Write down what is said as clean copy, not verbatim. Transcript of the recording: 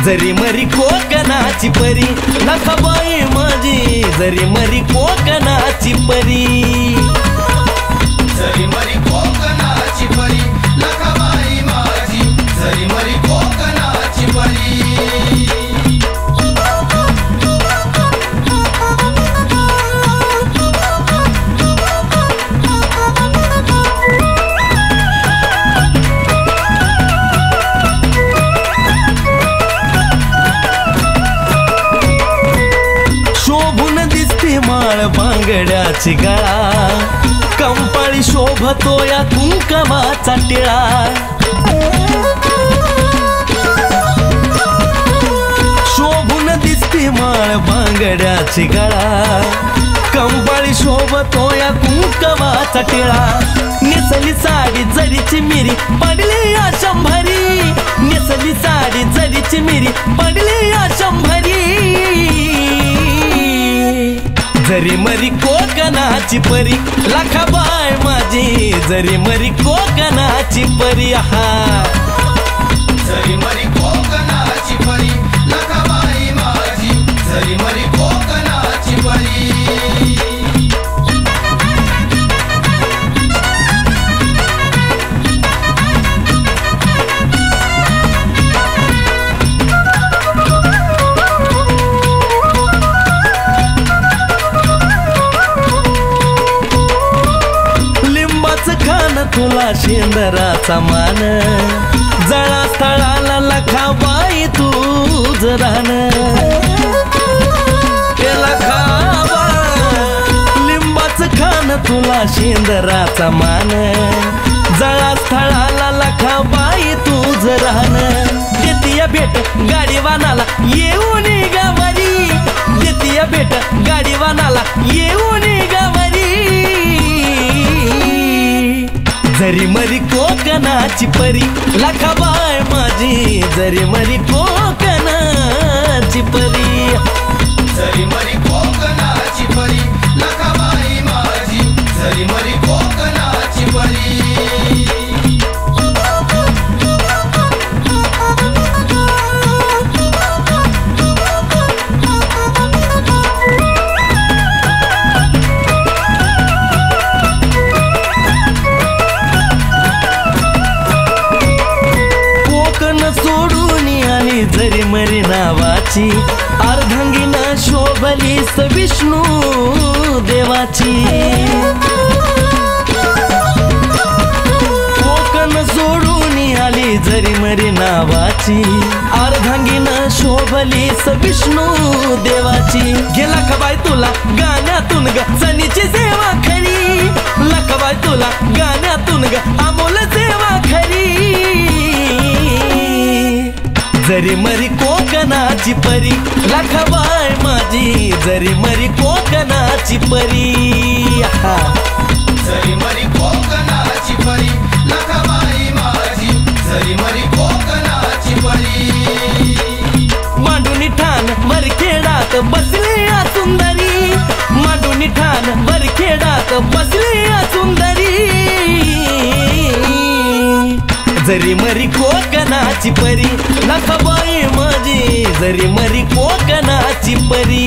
जरी मरी कोकणाची परी नखाबाई माझी जरी मरी कोकणाची परी जरी मरी कोकणाची परी नखाबाई माझी जरी मरी कोकणाची परी माळ बांगड्याची गळा कंपाळी शोभतो या कुंकवाचा टिळा शोभून दिसते माळ बांगड्याची गळा कंपाळी शोभतो या कुंकवाचा टिळा नेसली साडी जरीची मिरी पडली या शंभरी नेसली साडी जरीची मिरी पडली या शंभरी जरी मरी कोकणाची परी लाखाबाई माझी जरी मरी कोकणाची परी हा जरी मरी कोकणाची परी लाखाबाई माझी जरी मरी कोकणाची परी तुला शेंदराचा मान जळा स्थळाला लखाबाई तूच रान लिंबाच खान तुला शेंदराचा मान जळा स्थळाला लखाबाई तूच रान देतीया भेट गाडीवानाला येऊन गावारी देतीया भेट गाडीवानाला येऊन गावारी जरी मरी कोकणाची परी लाखाबाई माझी जरी मरी कोकणाची परी जरी मरी कोकणाची परी लाखाबाई माझी जरी मरी कोकणाची परी जरी मरी नावाची अर्धांगिन शोभली विष्णू देवाची कोकण सोडून आली जरी मरी नावाची अर्धांगिन शोभली विष्णू देवाची गेला लखाबाई तुला गाण्यातून ग सनीची सेवा खरी लखाबाई तुला गाण्यातून ग अमोल सेवा खरी जरी मरी कोकणाची परी लाखाबाई माझी जरी मरी कोकणाची परी जरी मरी कोकणाची परी लाखाबाई माझी जरी मरी कोकणाची परी मांडूनी ठाण वरखेडात बसली या सुंदरी मांडूनी ठाण वरखेडात बसली या सुंदरी जरी मरी कोकणाची परी लाखाबाई माझी जरी मरी कोकणाची परी